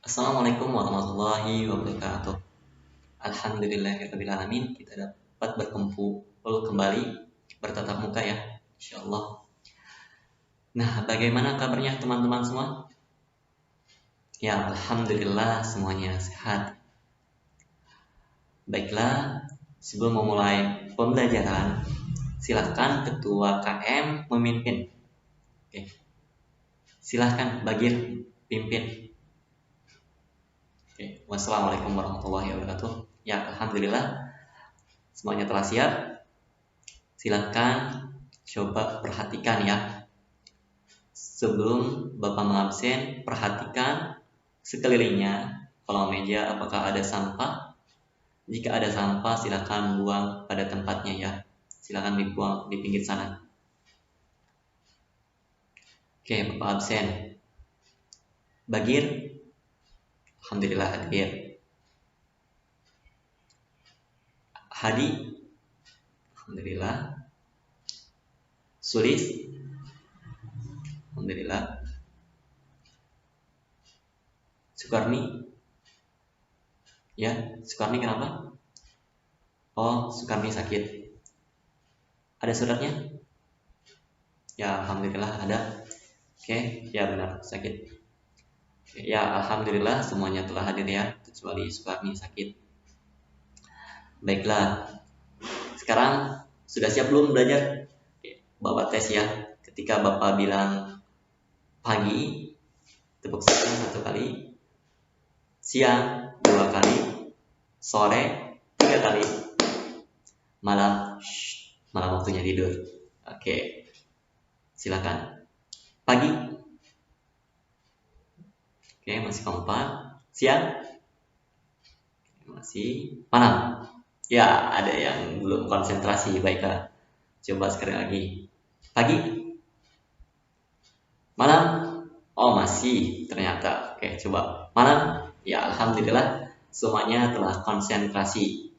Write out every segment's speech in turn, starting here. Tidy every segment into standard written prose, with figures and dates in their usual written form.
Assalamualaikum warahmatullahi wabarakatuh. Alhamdulillahirrabbilalamin. Kita dapat berkumpul kembali bertatap muka ya, insyaallah. Nah, bagaimana kabarnya teman-teman semua? Ya, alhamdulillah semuanya sehat. Baiklah, sebelum memulai pembelajaran, silakan Ketua KM memimpin. Oke. Silahkan Bagir pimpin. Oke. Wassalamualaikum warahmatullahi wabarakatuh. Ya, alhamdulillah semuanya telah siap. Silakan coba perhatikan ya. Sebelum Bapak mengabsen, perhatikan sekelilingnya. Kolong meja apakah ada sampah? Jika ada sampah, silakan buang pada tempatnya ya. Silakan dibuang di pinggir sana. Oke, Bapak absen. Bagir? Alhamdulillah hadir. Hadi? Alhamdulillah. Sulis? Alhamdulillah. Sukarni? Ya, Sukarni kenapa? Oh, Sukarni sakit. Ada suratnya? Ya, alhamdulillah ada. Oke, ya benar, sakit. Ya, alhamdulillah semuanya telah hadir ya, kecuali Sukarni sakit. Baiklah. Sekarang sudah siap belum belajar? Bapak tes ya. Ketika Bapak bilang pagi, tepuk tangan 1 kali. Siang 2 kali. Sore 3 kali. Malam, malam waktunya tidur. Oke. Silakan. Pagi. Oke, masih kompak. Siang. Masih malam. Ya, ada yang belum konsentrasi. Baiklah. Coba sekali lagi. Pagi. Malam. Oh, masih ternyata. Oke, coba. Malam. Ya, alhamdulillah semuanya telah konsentrasi.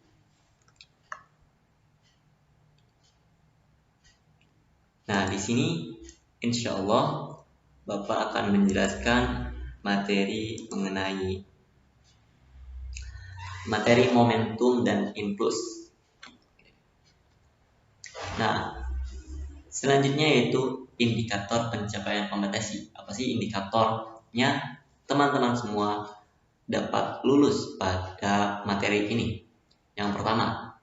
Nah, di sini insya Allah Bapak akan menjelaskan materi mengenai materi momentum dan impuls. Nah, selanjutnya yaitu indikator pencapaian kompetensi. Apa sih indikatornya? Teman-teman semua dapat lulus pada materi ini. Yang pertama,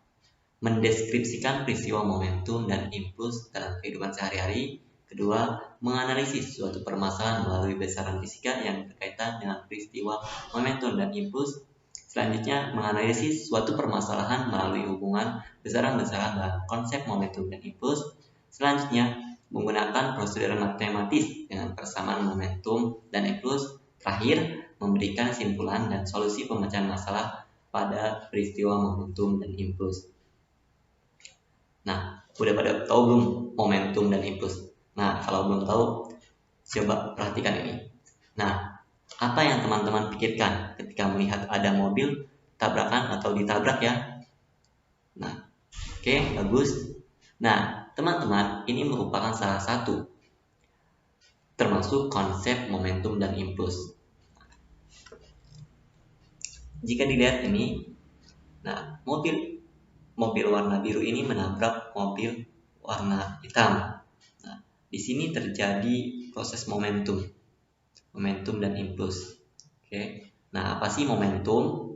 mendeskripsikan peristiwa momentum dan impuls dalam kehidupan sehari-hari. Kedua, menganalisis suatu permasalahan melalui besaran fisika yang berkaitan dengan peristiwa momentum dan impuls. Selanjutnya, menganalisis suatu permasalahan melalui hubungan besaran-besaran dalam konsep momentum dan impuls. Selanjutnya, menggunakan prosedur matematis dengan persamaan momentum dan impuls. Terakhir, memberikan kesimpulan dan solusi pemecahan masalah pada peristiwa momentum dan impuls. Nah, udah pada tahu belum momentum dan impuls? Nah, kalau belum tahu, coba perhatikan ini. Nah, apa yang teman-teman pikirkan ketika melihat ada mobil tabrakan atau ditabrak ya? Nah, oke, bagus. Nah, teman-teman, ini merupakan salah satu termasuk konsep momentum dan impuls. Jika dilihat ini, nah, mobil warna biru ini menabrak mobil warna hitam. Nah, di sini terjadi proses momentum dan impuls. Oke. Nah, apa sih momentum?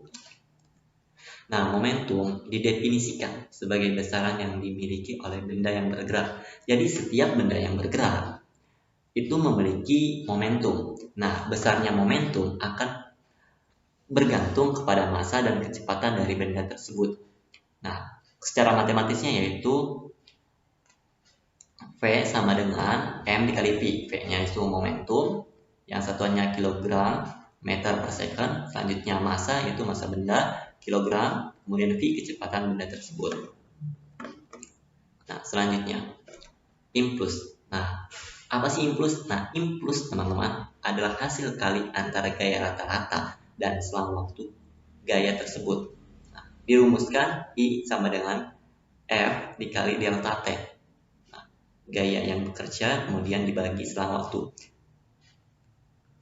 Nah, momentum didefinisikan sebagai besaran yang dimiliki oleh benda yang bergerak. Jadi setiap benda yang bergerak itu memiliki momentum. Nah, besarnya momentum akan bergantung kepada massa dan kecepatan dari benda tersebut. Nah, secara matematisnya yaitu V sama dengan M dikali V. V-nya itu momentum, yang satuannya kilogram meter per second, selanjutnya massa yaitu massa benda, kilogram, kemudian V kecepatan benda tersebut. Nah, selanjutnya impuls. Nah, apa sih impuls? Nah, impuls teman-teman adalah hasil kali antara gaya rata-rata dan selang waktu gaya tersebut. Nah, dirumuskan I sama dengan F dikali delta T. Nah, gaya yang bekerja kemudian dibagi selang waktu.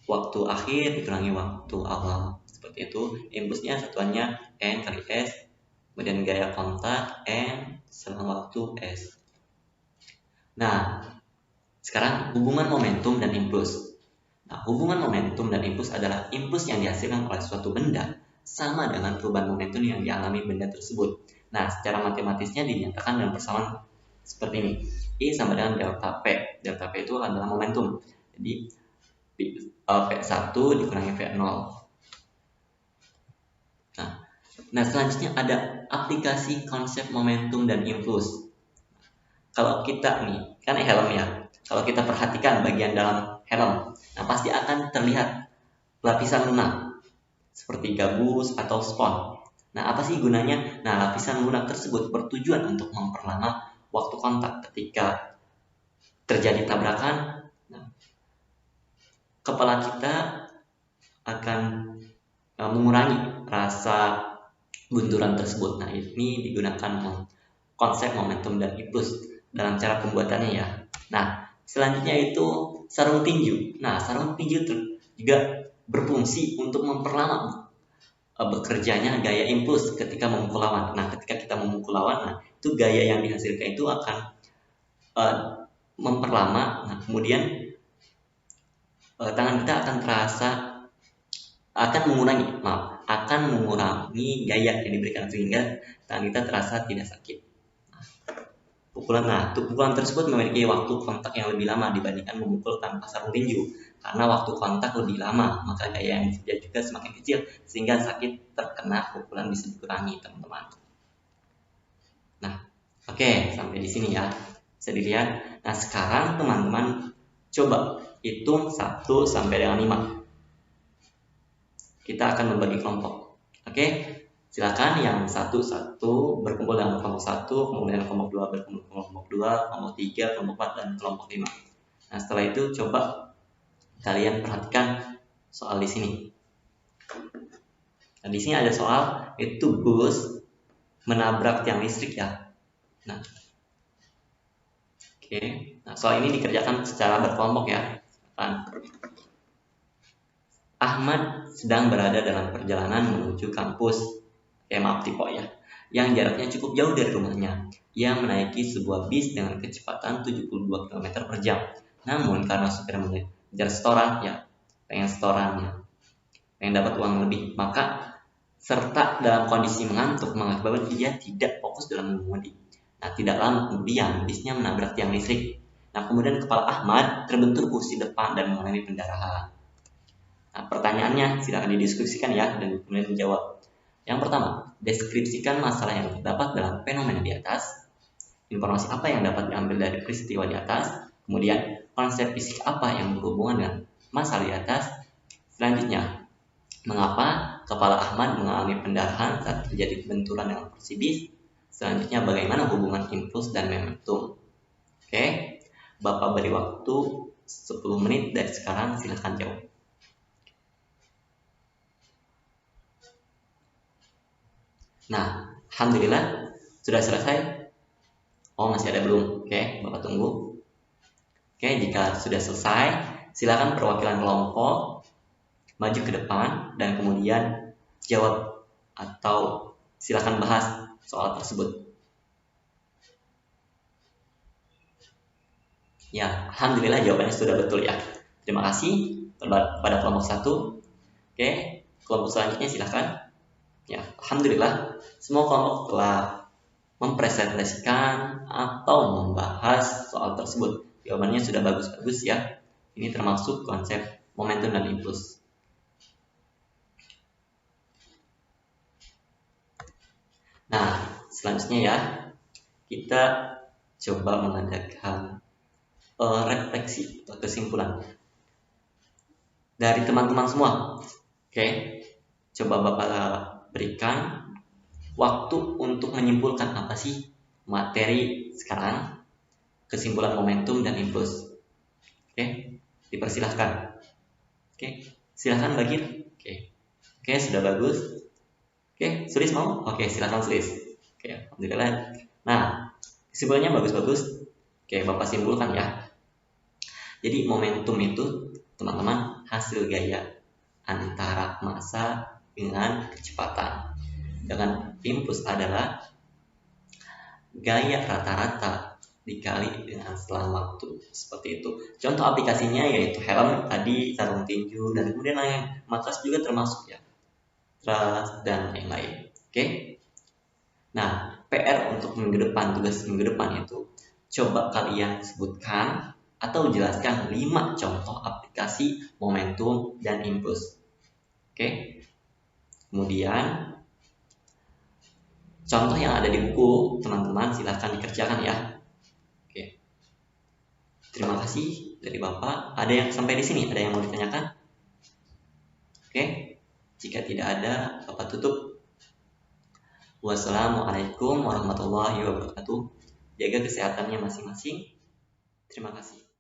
waktu akhir dikurangi waktu awal. Seperti itu. Impulsnya satuannya N kali S, kemudian gaya kontak N selang waktu S. Nah, sekarang hubungan momentum dan impuls. Nah, hubungan momentum dan impuls adalah impuls yang dihasilkan oleh suatu benda sama dengan perubahan momentum yang dialami benda tersebut. Nah, secara matematisnya dinyatakan dengan persamaan seperti ini. I sama dengan delta P. Delta P itu adalah momentum. Jadi, P1 dikurangi V0. Nah, selanjutnya ada aplikasi konsep momentum dan impuls. Kalau kita nih, kan helm ya. Kalau kita perhatikan bagian dalam helm, nah pasti akan terlihat lapisan lunak seperti gabus atau spon. Nah, apa sih gunanya? Nah, lapisan lunak tersebut bertujuan untuk memperlama waktu kontak ketika terjadi tabrakan. Nah, kepala kita akan mengurangi rasa benturan tersebut. Nah, ini digunakan konsep momentum dan impuls dalam cara pembuatannya ya. Nah, selanjutnya itu sarung tinju. Nah, sarung tinju juga berfungsi untuk memperlama bekerjanya gaya impuls ketika memukul lawan. Nah, ketika kita memukul lawan, nah itu gaya yang dihasilkan itu akan memperlama. Nah, kemudian tangan kita akan terasa akan mengurangi gaya yang diberikan sehingga tangan kita terasa tidak sakit. Pukulan tersebut memiliki waktu kontak yang lebih lama dibandingkan memukul tanpa sarung tinju. Karena waktu kontak lebih lama, maka gaya yang dikejar juga semakin kecil sehingga sakit terkena pukulan bisa dikurangi, teman-teman. Nah, oke, sampai di sini ya. Bisa dilihat. Nah, sekarang teman-teman coba hitung 1 sampai dengan 5. Kita akan membagi kelompok. Oke? Silakan yang satu berkumpul dengan kelompok 1, kemudian kelompok 2 berkumpul dengan kelompok 2, kelompok 3, kelompok 4 dan kelompok 5. Nah, setelah itu coba kalian perhatikan soal di sini. Nah, di sini ada soal itu bus menabrak tiang listrik ya. Nah, oke. Nah, soal ini dikerjakan secara berkelompok ya. Ahmad sedang berada dalam perjalanan menuju kampus. Maaf tipe ya, yang jaraknya cukup jauh dari rumahnya. Ia menaiki sebuah bis dengan kecepatan 72 km per jam. Namun karena supir mengejar setoran, ya pengen setorannya, pengen dapat uang lebih, maka serta dalam kondisi mengantuk mengakibatkan dia tidak fokus dalam mengemudi. Nah, tidak lama kemudian bisnya menabrak tiang listrik. Nah, kemudian kepala Ahmad terbentur kursi depan dan mengalami pendarahan. Nah, pertanyaannya silakan didiskusikan ya dan kemudian menjawab. Yang pertama, deskripsikan masalah yang terdapat dalam fenomena di atas. Informasi apa yang dapat diambil dari peristiwa di atas. Kemudian, konsep fisik apa yang berhubungan dengan masalah di atas. Selanjutnya, mengapa kepala Ahmad mengalami pendarahan saat terjadi benturan dengan kursi bis. Selanjutnya, bagaimana hubungan impuls dan momentum. Oke, Bapak beri waktu 10 menit dari sekarang, silahkan jawab. Nah, alhamdulillah sudah selesai. Oh, masih ada belum? Oke, Bapak tunggu. Oke, jika sudah selesai, silakan perwakilan kelompok maju ke depan dan kemudian jawab atau silakan bahas soal tersebut. Ya, alhamdulillah jawabannya sudah betul ya. Terima kasih kepada kelompok 1. Oke, kelompok selanjutnya silakan. Ya, alhamdulillah semua kelompok telah mempresentasikan atau membahas soal tersebut. Jawabannya sudah bagus-bagus ya. Ini termasuk konsep momentum dan impuls. Nah, selanjutnya ya, kita coba mengadakan refleksi atau kesimpulan dari teman-teman semua. Oke, coba Bapak berikan waktu untuk menyimpulkan apa sih materi sekarang, kesimpulan momentum dan impuls. Oke, dipersilahkan. Oke, silahkan Bagir. Oke, sudah bagus. Oke, Sulis mau? Oke, silahkan Sulis. Oke, alhamdulillah. Nah, kesimpulannya bagus-bagus. Oke, Bapak simpulkan ya. Jadi momentum itu teman-teman hasil gaya antara massa dengan kecepatan. Dengan impuls adalah gaya rata-rata dikali dengan selang waktu, seperti itu. Contoh aplikasinya yaitu helm tadi, sarung tinju, dan kemudian lain matras juga termasuk ya, matras dan yang lain. Oke. Nah, PR untuk minggu depan, tugas minggu depan itu coba kalian sebutkan atau jelaskan 5 contoh aplikasi momentum dan impuls. Oke. Kemudian contoh yang ada di buku teman-teman silahkan dikerjakan ya. Oke. Terima kasih dari Bapak. Ada yang sampai di sini? Ada yang mau ditanyakan? Oke. Jika tidak ada, Bapak tutup. Wassalamualaikum warahmatullahi wabarakatuh. Jaga kesehatannya masing-masing. Terima kasih.